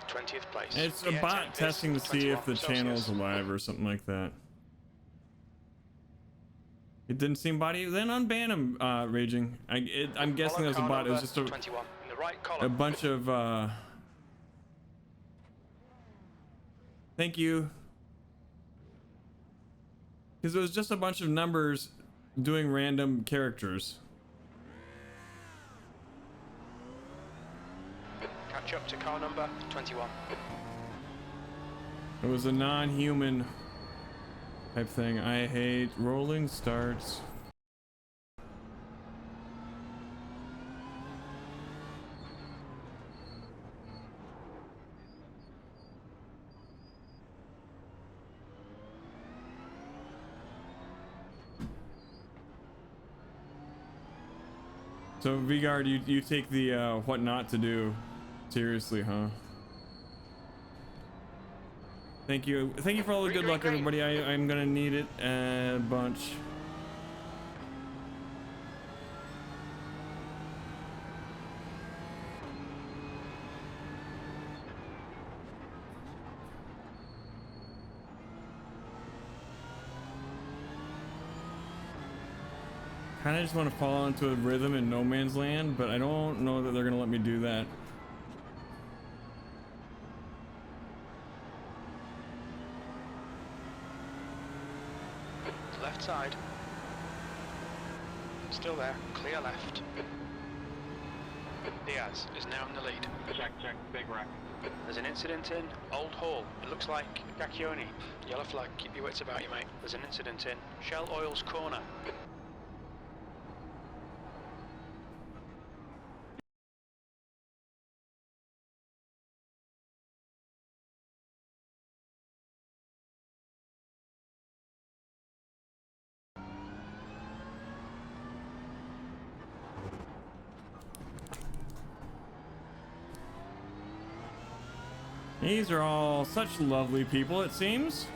20th place. It's a bot testing to see if the channel is alive or something like that. It didn't seem body. Then unban him, Raging. I'm guessing that was a bot. It was just a, 21 in the right column. a bunch of. Thank you. Because it was just a bunch of numbers doing random characters. Catch up to car number 21. It was a non-human type thing. I hate rolling starts. So V-Guard, you take the what not to do seriously, huh? Thank you for all the good luck, everybody. I'm gonna need it a bunch. Kind of just want to fall into a rhythm in no man's land, but I don't know that they're gonna let me do that. Left side. Still there. Clear left. Diaz is now in the lead. Check, big wreck. There's an incident in Old Hall. It looks like Gacchione. Yellow flag, keep your wits about you, mate. There's an incident in Shell Oil's corner. These are all such lovely people, it seems.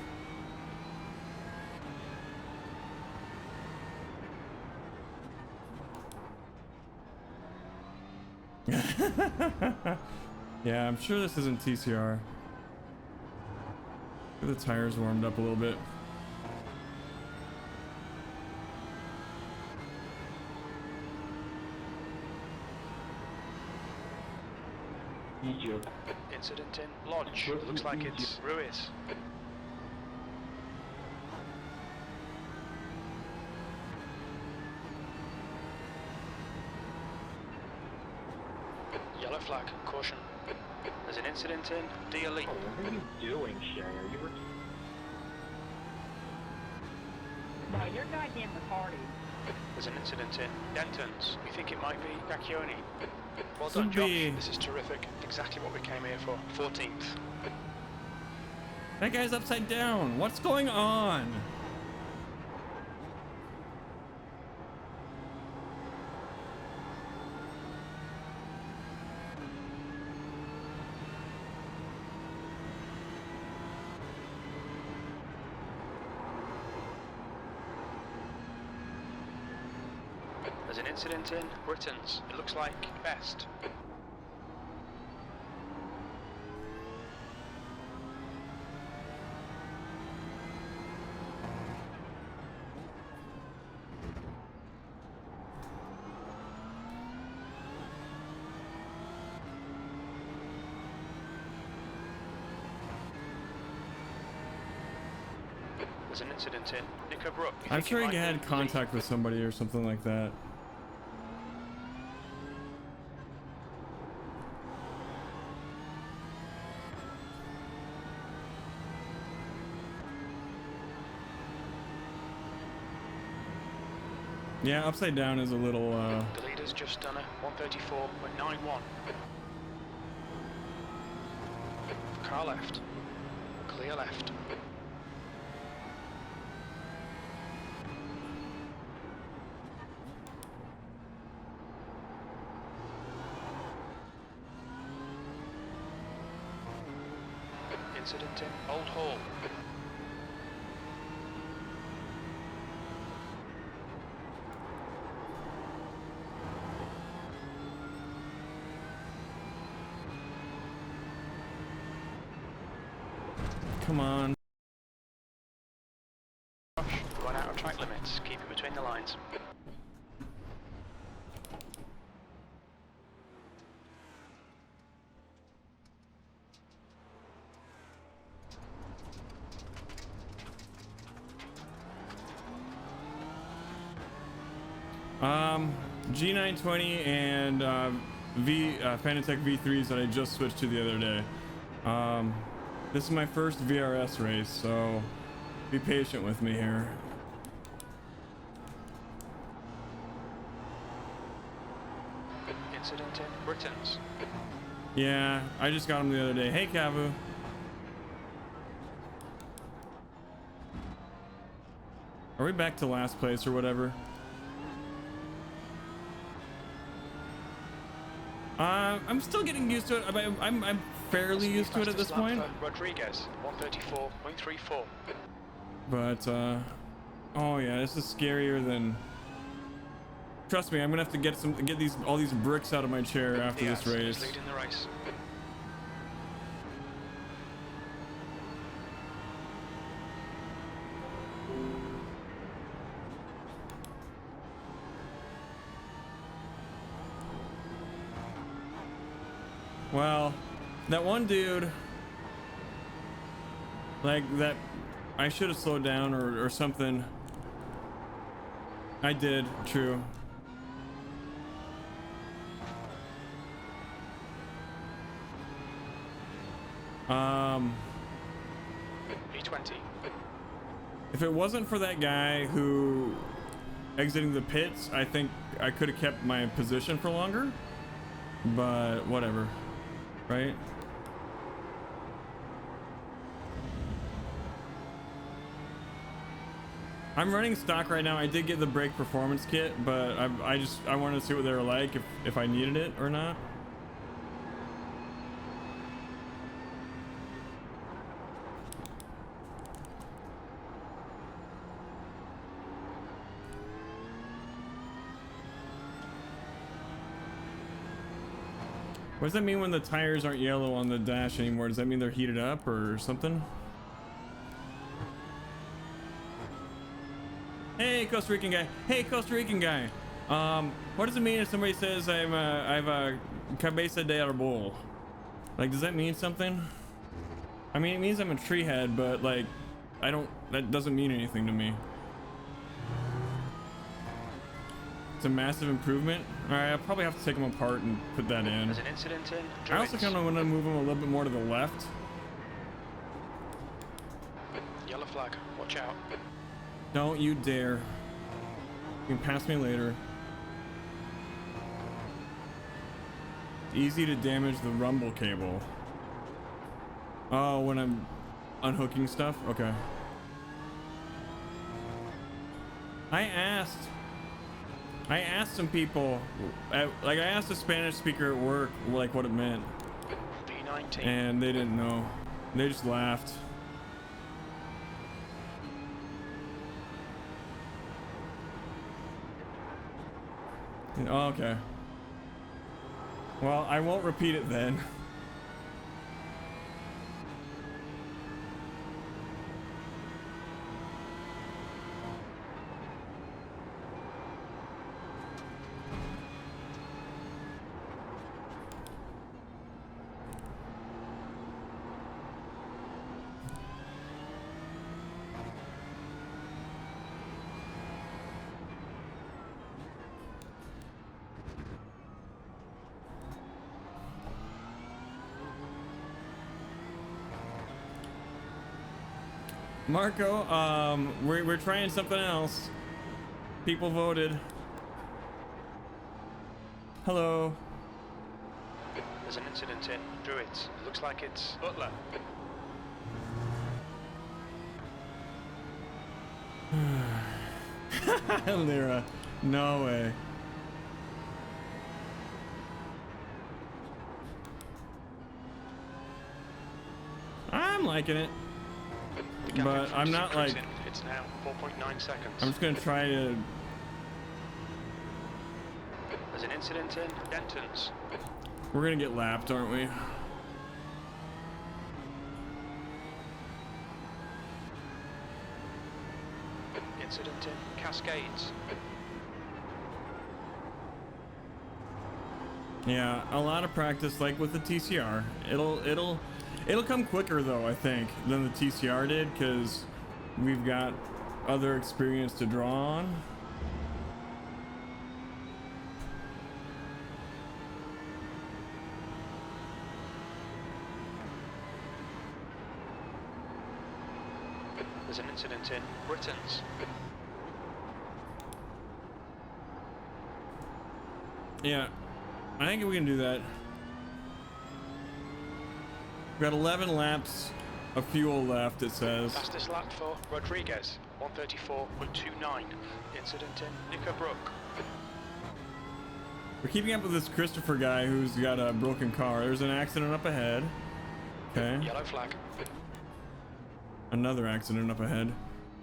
Yeah, I'm sure this isn't TCR. Get the tires warmed up a little bit. Incident in Lodge. It looks like it's Ruiz. Yellow flag, caution. There's an incident in D'Elite. Oh, what are you doing, Shay? Are you... No, you're goddamn retarded. There's an incident in Denton's. We think it might be Gacchione. Well Could done, Josh. be. This is terrific. Exactly what we came here for. 14th. That guy's upside down. What's going on? There's an incident in Britain's. It looks like Best. There's an incident in Knickerbrook. I'm sure he had contact with somebody or something like that. Yeah, upside down is a little The leader's just done a 134.91. Car left. Clear left. Incident in Old Hall. Come on. Run out of track limits. Keep it between the lines. G920 and Fanatec V3s that I just switched to the other day. This is my first VRS race, so be patient with me here. Incident in Britons. Yeah, I just got him the other day. Hey, Cavu. Are we back to last place or whatever? I'm still getting used to it. I'm fairly used to it at this point. Rodriguez, 134.34. But, oh yeah, this is scarier than... Trust me, I'm gonna have to get all these bricks out of my chair after this race. Leading the race. Well, that one dude, like that, I should have slowed down or something. I did, true. E20. If it wasn't for that guy who exiting the pits, I think I could have kept my position for longer, but whatever. Right? I'm running stock right now. I did get the brake performance kit, but I wanted to see what they were like if I needed it or not. What does that mean when the tires aren't yellow on the dash anymore? Does that mean they're heated up or something? Hey, Costa Rican guy. Hey, Costa Rican guy. What does it mean if somebody says I have a cabeza de árbol? Like, does that mean something? I mean, it means I'm a tree head, but like, that doesn't mean anything to me. It's a massive improvement. All right, I'll probably have to take them apart and put that in. There's an incident in I also kind of want to move them a little bit more to the left. Yellow flag. Watch out. Don't you dare. You can pass me later. It's easy to damage the rumble cable. Oh, when I'm unhooking stuff? Okay. I asked some people, like I asked a Spanish speaker at work, like what it meant. B19. And they didn't know. They just laughed. Oh, okay. Well, I won't repeat it then. Marco, we're trying something else. People voted. Hello. There's an incident in Druids. It looks like it's Butler. Lyra, no way. I'm liking it. But I'm not like, it's now 4.9 seconds. I'm just gonna try to. There's an incident in Denton's. We're gonna get lapped, aren't we? incident in Cascades. Yeah, a lot of practice, like with the TCR. It'll come quicker though, I think, than the TCR did, because we've got other experience to draw on. There's an incident in Britons. Yeah, I think we can do that. We've got 11 laps of fuel left, it says. Fastest lap for Rodriguez, 134.29. Incident in Knickerbrook. We're keeping up with this Christopher guy who's got a broken car. There's an accident up ahead. Okay. Yellow flag. Another accident up ahead.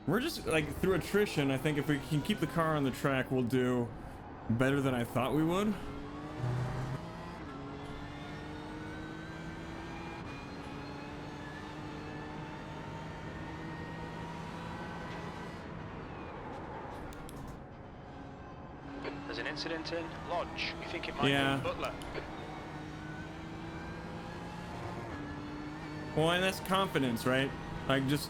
We're just like through attrition. I think if we can keep the car on the track, we'll do better than I thought we would. There's an incident in Lodge. You think it might Yeah. be Butler? Well, and that's confidence, right? Like just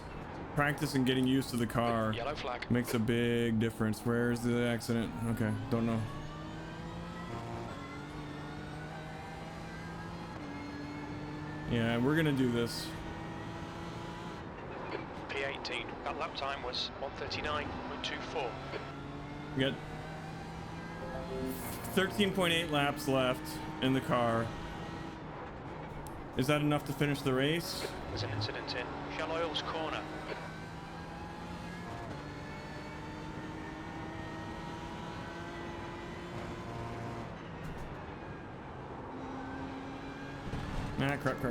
practice and getting used to the car Yellow flag. makes a big difference. Where's the accident? Okay, don't know. Yeah, we're gonna do this. P18. That lap time was 139.24. We got 13.8 laps left in the car. Is that enough to finish the race? There's an incident in Shell Oil's corner. Ah, crap.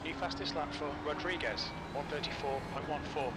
New fastest lap for Rodriguez, 134.14.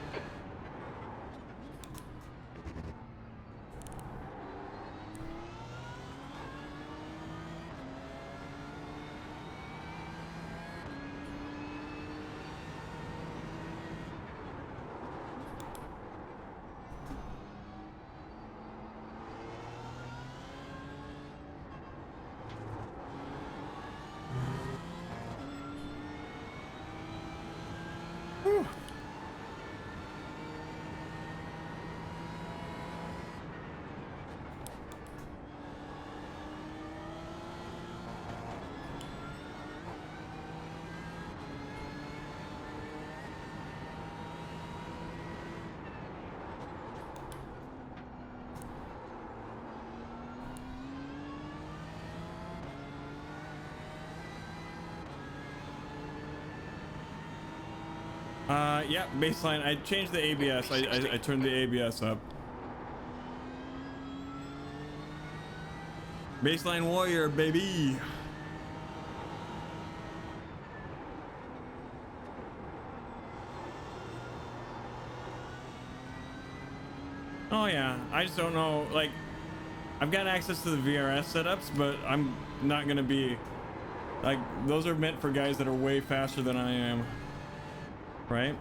Yeah, baseline. I changed the ABS. I turned the ABS up. Baseline warrior, baby. Oh yeah, I just don't know. Like, I've got access to the VRS setups, but I'm not gonna be like, those are meant for guys that are way faster than I am, right?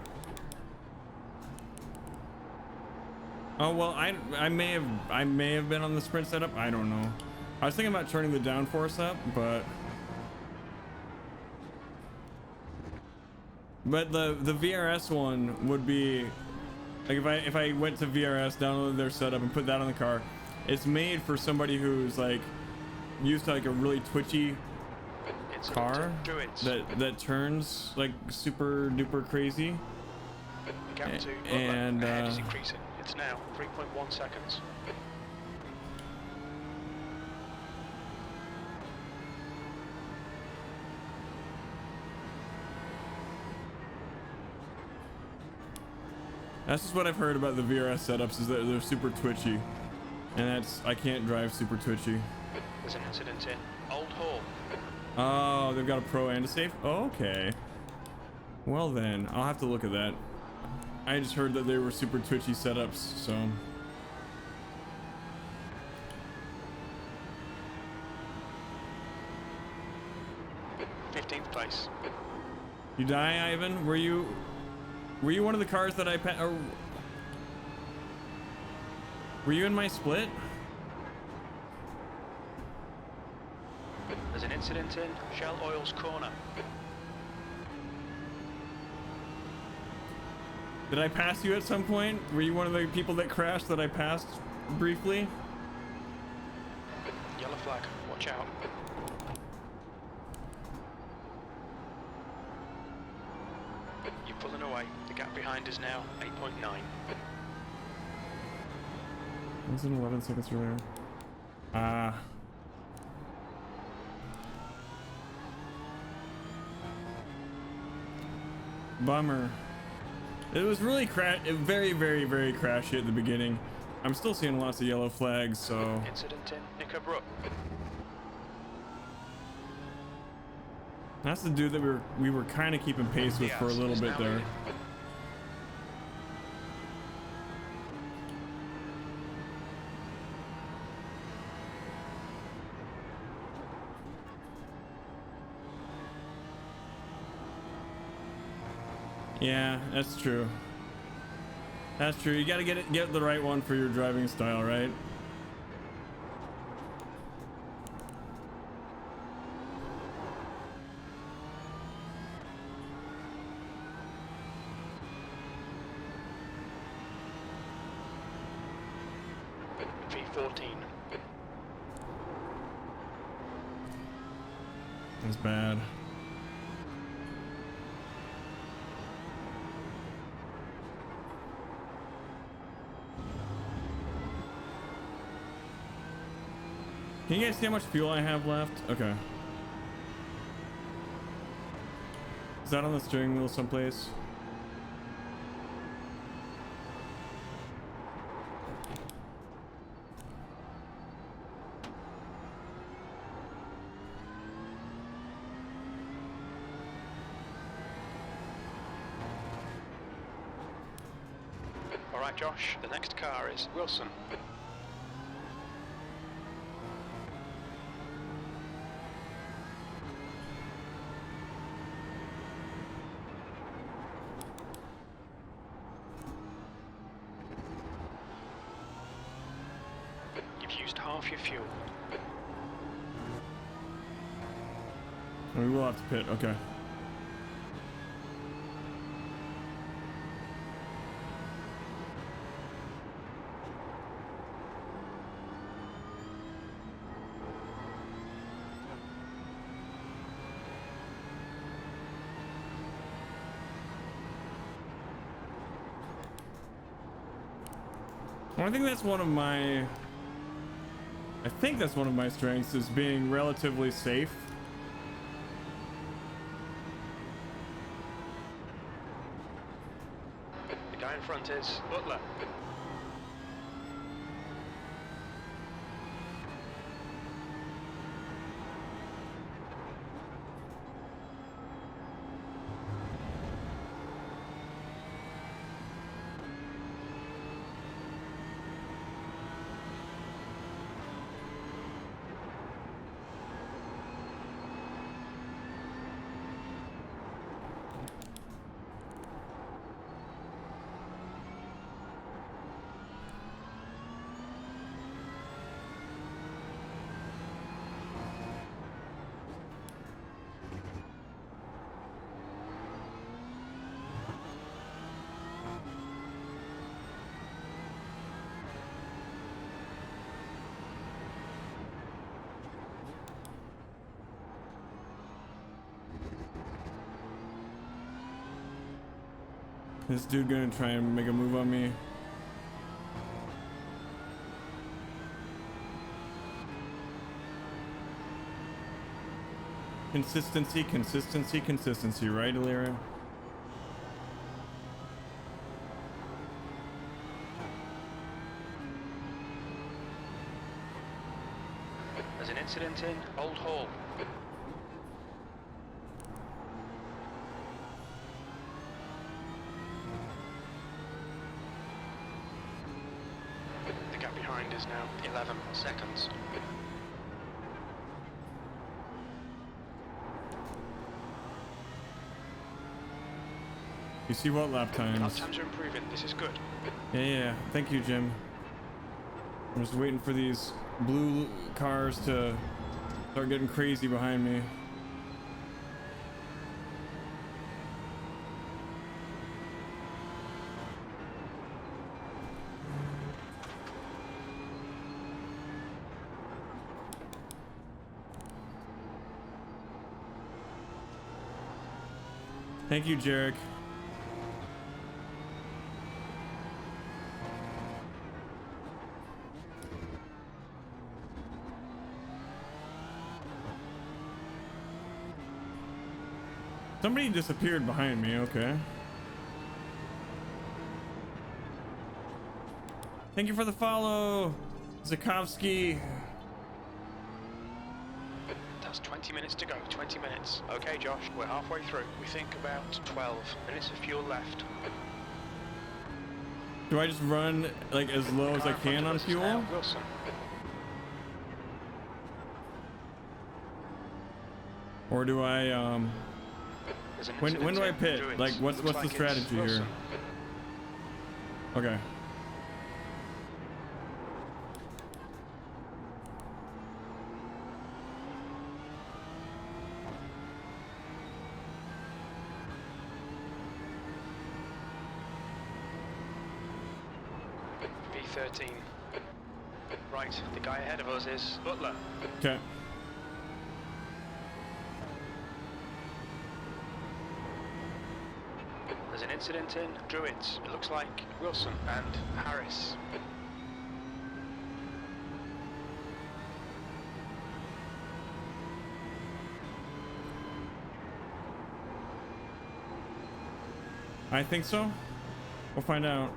Oh well, I may have been on the sprint setup. I don't know. I was thinking about turning the downforce up, but the VRS one would be like, if I went to VRS, downloaded their setup, and put that on the car. It's made for somebody who's like used to like a really twitchy car that turns like super duper crazy. Gap to And ahead is increasing. It's now 3.1 seconds. That's just what I've heard about the VRS setups, is that they're super twitchy, and that's, I can't drive super twitchy. There's an incident in Old Hall. Oh, they've got a pro and a safe. Oh, okay. Well then, I'll have to look at that. I just heard that they were super twitchy setups, so. 15th place. You die, Ivan? Were you one of the cars that I were you in my split? There's an incident in Shell Oil's corner. Did I pass you at some point? Were you one of the people that crashed that I passed briefly? Yellow flag, watch out. You're pulling away. The gap behind is now 8.9. It was in 11 seconds earlier. Bummer. It was really very, very, very crashy at the beginning. I'm still seeing lots of yellow flags, so... Incident in Knickerbrook. That's the dude that we were kind of keeping pace with for a little bit there. Yeah, that's true. That's true. You gotta get the right one for your driving style, right? V14. That's bad. Can you guys see how much fuel I have left? Okay. Is that on the steering wheel someplace? All right, Josh, the next car is Wilson. You've used half your fuel. We will have to pit, okay. Well, I think that's one of my strengths is being relatively safe. The guy in front is Butler. This dude gonna try and make a move on me. Consistency, consistency, consistency, right, Illyria? There's an incident in Old Hall. The gap behind is now 11 seconds. You see what lap Lap times? times are improving. This is good. Yeah. Thank you, Jim. I'm just waiting for these blue cars to start getting crazy behind me. Thank you, Jarek. Somebody disappeared behind me, okay. Thank you for the follow, Zakovsky. That's 20 minutes to go. 20 minutes. Okay, Josh, we're halfway through. We think about 12 minutes of fuel left. Do I just run like as low as I can on fuel? Wilson. Or do I There's an when do I incident pit? in Like Druids. what's Looks the like strategy it's here? Wilson. Okay. V13. Right, the guy ahead of us is Butler. Okay. There's an incident in Druids. It looks like Wilson and Harris. I think so. We'll find out.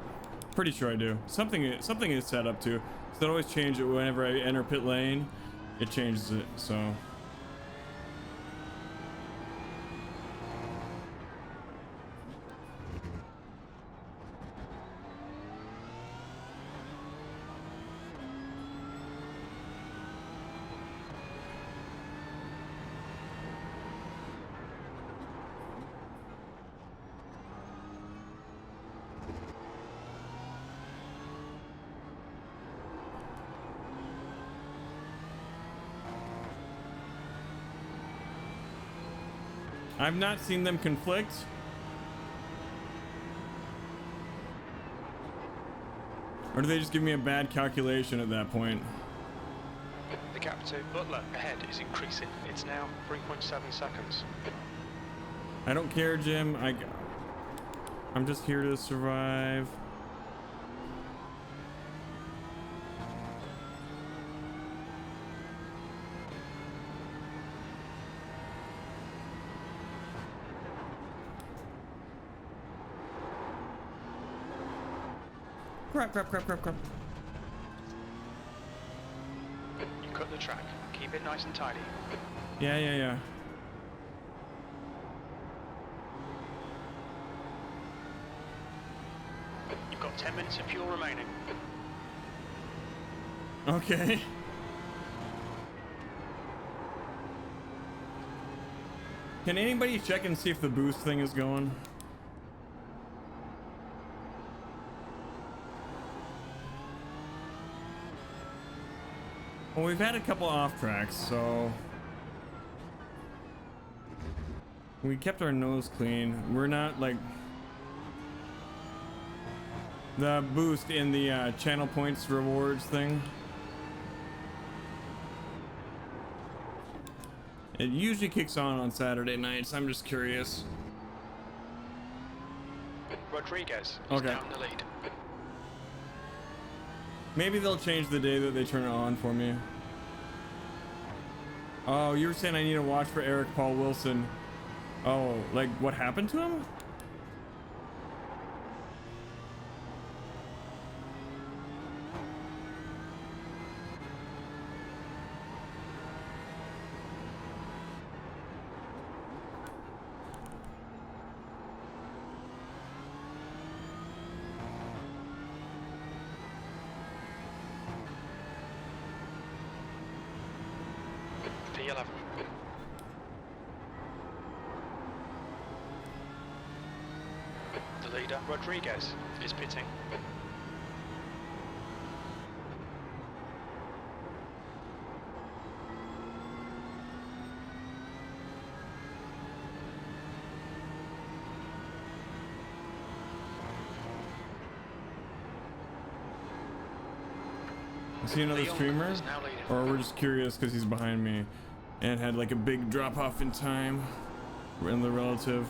Pretty sure I do. Something is set up to. So they always change it whenever I enter pit lane. It changes it. So. I've not seen them conflict. Or do they just give me a bad calculation at that point? The gap to Butler ahead is increasing. It's now 3.7 seconds. I don't care, Jim. I'm just here to survive. Crap. You cut the track. Keep it nice and tidy. Yeah. You've got 10 minutes of fuel remaining. Okay. Can anybody check and see if the boost thing is going? Well, we've had a couple off tracks, so we kept our nose clean. We're not like the boost in the channel points rewards thing. It usually kicks on Saturday nights. I'm just curious. Rodriguez is Okay. down the lead. Maybe they'll change the day that they turn it on for me. Oh, you were saying I need to watch for Eric Paul Wilson. Oh, like what happened to him? P11. The leader, Rodriguez, is pitting. Is he another Leon streamer? is now leading. Or we're just curious because he's behind me and had like a big drop off in time in the relative.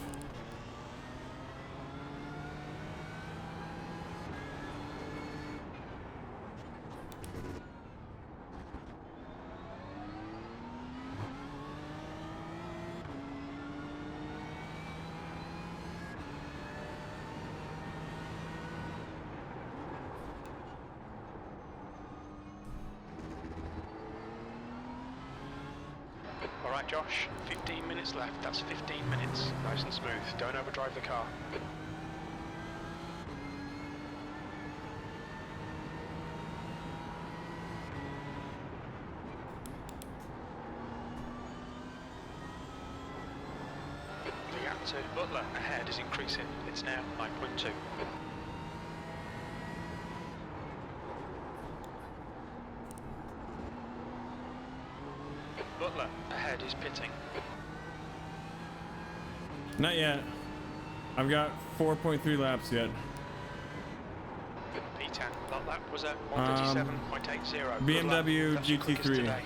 Alright Josh, 15 minutes left, that's 15 minutes. Nice and smooth, don't overdrive the car. The gap to Butler ahead is increasing, it's now 9.2. Butler ahead is pitting. Not yet. I've got 4.3 laps yet. P10, that lap was at 157.80. BMW That's your quickest GT3. today.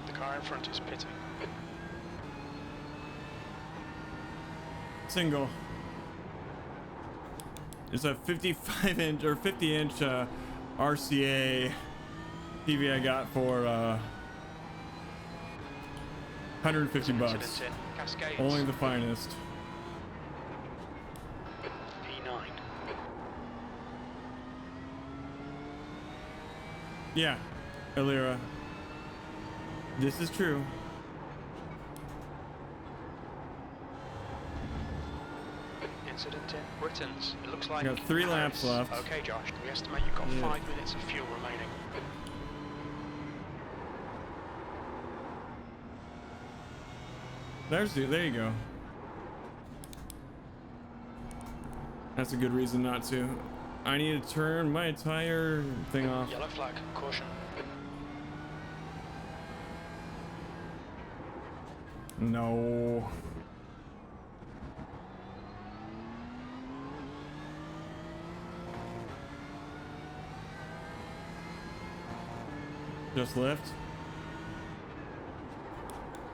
The car in front is pitting. Single. It's a 55 inch or 50 inch RCA TV I got for 150 bucks. Incident in Cascades. Only the finest. P9. Yeah, Alira. This is true. Incident in Britons. It looks like Got 3 laps Paris. left. Okay, Josh. We estimate you've got Yeah. 5 minutes of fuel remaining. There you go. That's a good reason not to. I need to turn my tire thing off. Yellow flag. Caution. No. Just lift.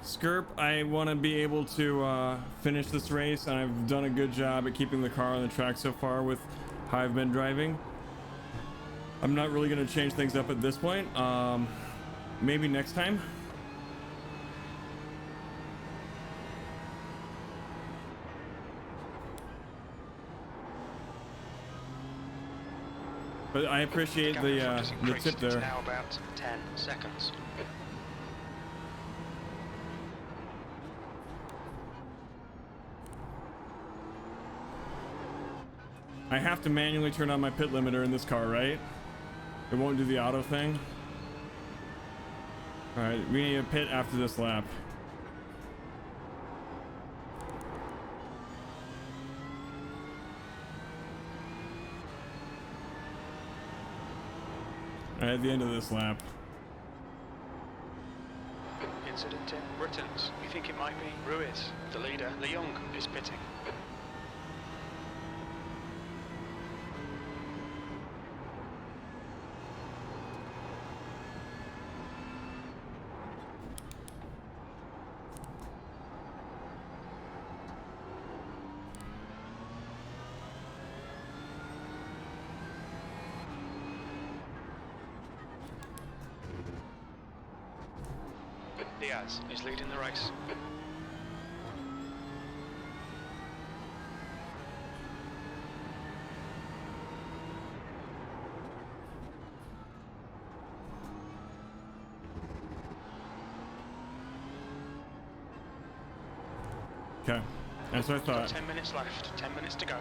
Skirp, I want to be able to finish this race, and I've done a good job at keeping the car on the track so far with how I've been driving. I'm not really going to change things up at this point. Maybe next time. But I appreciate gap in front has the increased. tip It's there. now about 10 seconds. I have to manually turn on my pit limiter in this car, right? It won't do the auto thing. All right, we need a pit after this lap. at the end of this lap. Incident in Britons. We think it might be Ruiz. The leader, Leung, is pitting. Diaz is leading the race. Okay, that's what I thought. 10 minutes left, 10 minutes to go.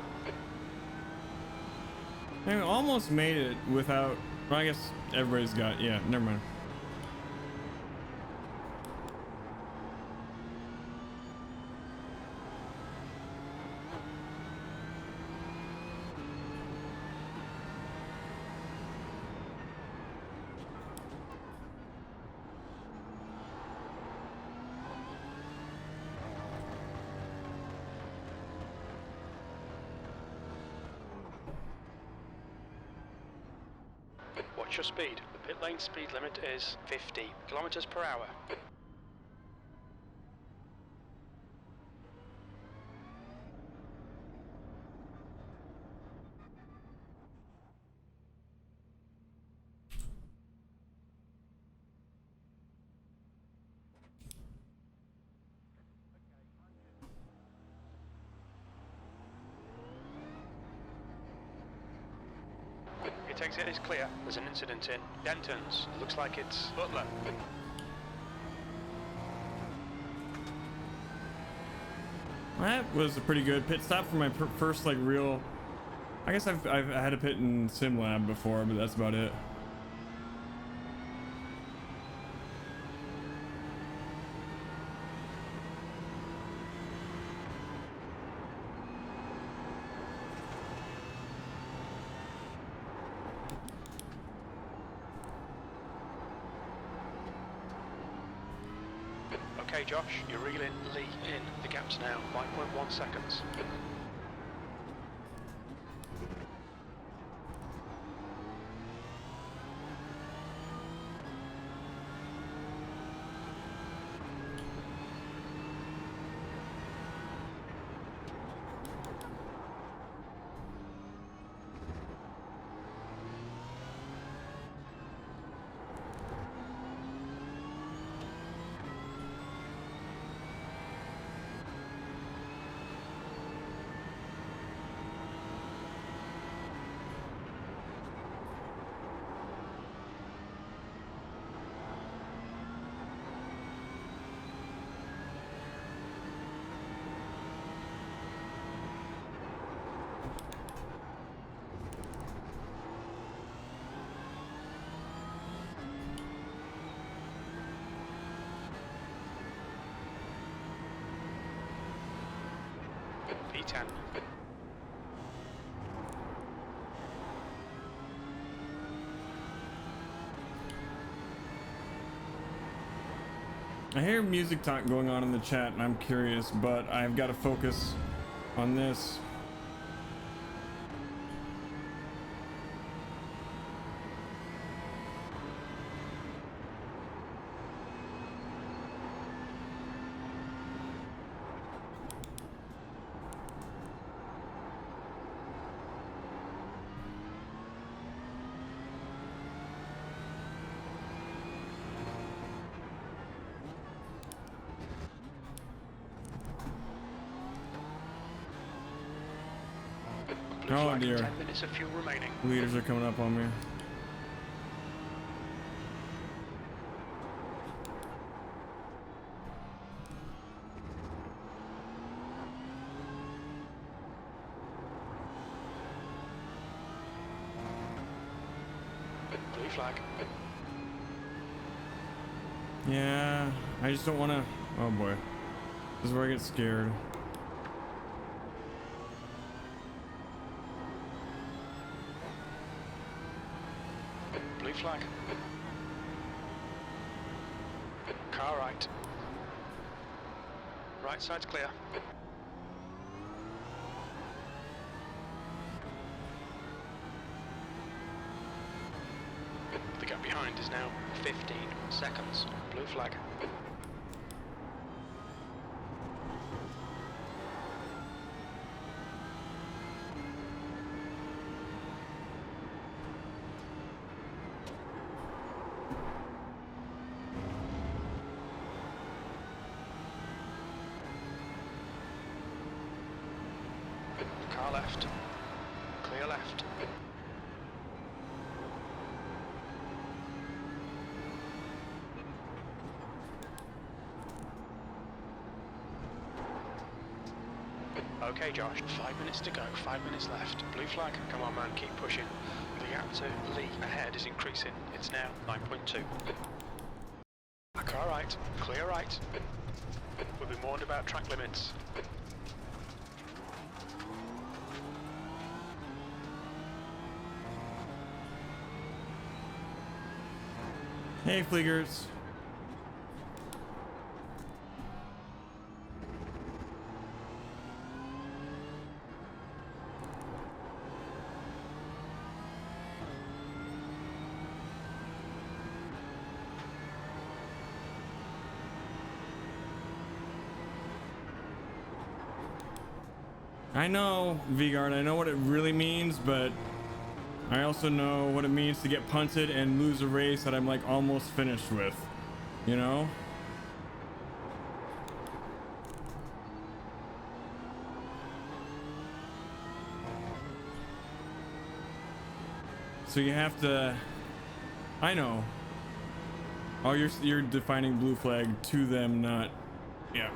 I almost made it without, well, I guess everybody's got, yeah, never mind. Watch your speed. The pit lane speed limit is 50 kilometers per hour. It exit is clear. There's an incident in Denton's. Looks like it's Butler. That was a pretty good pit stop for my first like real. I guess I've had a pit in SimLab before, but that's about it. Okay, Josh, you're reeling Lee in. The gap's now 5.1 seconds. P10. I hear music talk going on in the chat and I'm curious, but I've got to focus on this. Oh dear. 10 minutes of fuel remaining. Leaders are coming up on me. Blue flag. Yeah, I just don't want to. Oh boy. This is where I get scared. Blue flag. Car right. Right side's clear. The gap behind is now 15 seconds. Blue flag. Car left. Clear left. Okay, Josh, 5 minutes to go, 5 minutes left. Blue flag, come on man, keep pushing. The gap to Lee ahead is increasing. It's now 9.2. Car right, clear right. We'll be warned about track limits. Hey, Fleegers. I know, Vigard, I know what it really means, but I also know what it means to get punted and lose a race that I'm like almost finished with, you know? So you have to, I know. Oh, you're defining blue flag to them, not, yeah.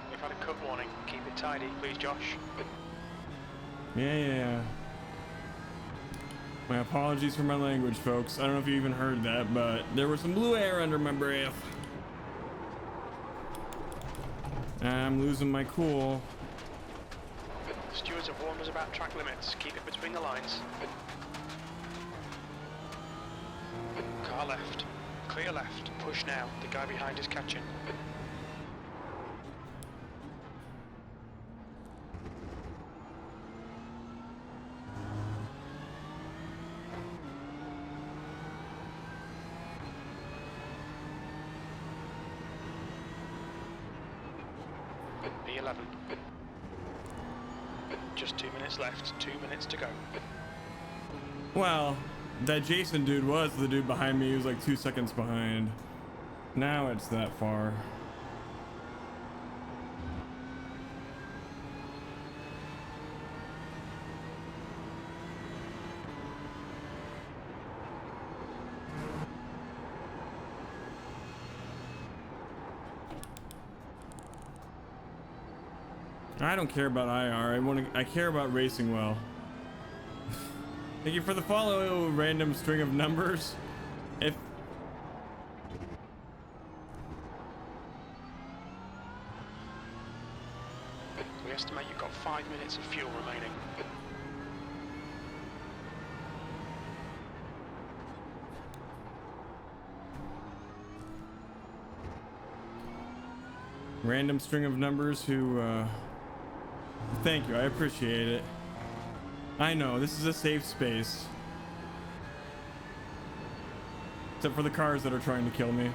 We've had a cut warning. Keep it tidy, please, Josh. Yeah. My apologies for my language, folks. I don't know if you even heard that, but there was some blue air under my breath. I'm losing my cool. Stewards have warned us about track limits. Keep it between the lines. Car left. Clear left. Push now. The guy behind is catching. B11. Just 2 minutes left. 2 minutes to go. Well, that Jason dude was the dude behind me. He was like 2 seconds behind. Now it's that far. I don't care about IR. I care about racing well. Thank you for the follow, random string of numbers. If we estimate you've got 5 minutes of fuel remaining. random string of numbers who thank you, I appreciate it. I know this is a safe space, except for the cars that are trying to kill me.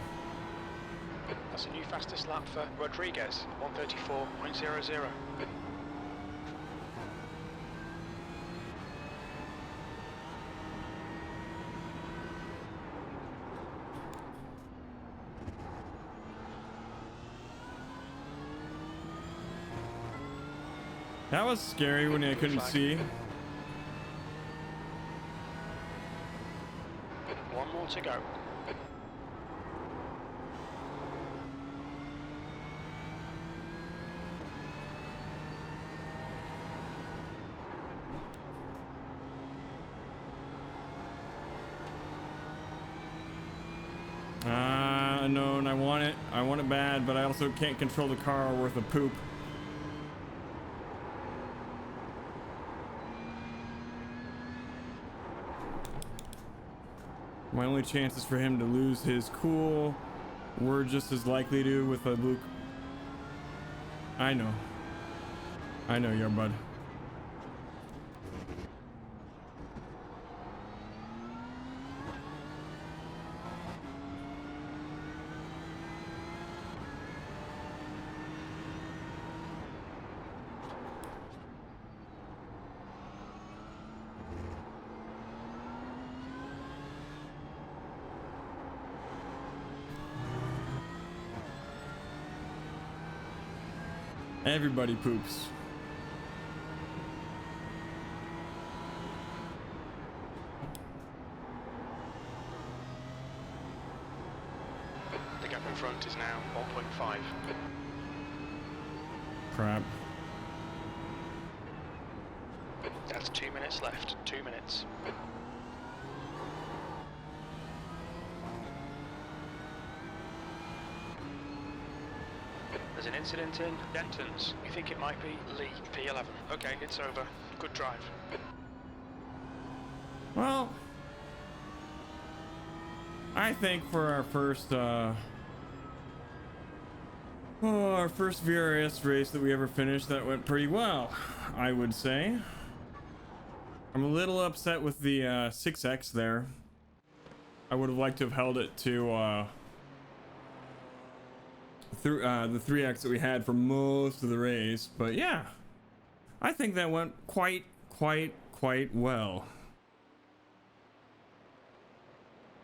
That's a new fastest lap for Rodriguez, 1:34.00. That was scary when I couldn't see. One more to go. Unknown. I want it. I want it bad, but I also can't control the car worth of poop. My only chance is for him to lose his cool. We're just as likely to with a blue. I know. I know, your bud. Everybody poops. The gap in front is now 1.5. Crap. That's 2 minutes left. 2 minutes. There's an incident in Denton's. We think it might be Lee, P11. Okay, it's over. Good drive. Well, I think for our first our first VRS race that we ever finished, that went pretty well, I would say. I'm a little upset with the 6X there. I would have liked to have held it to through the 3X that we had for most of the race, but yeah, I think that went quite well.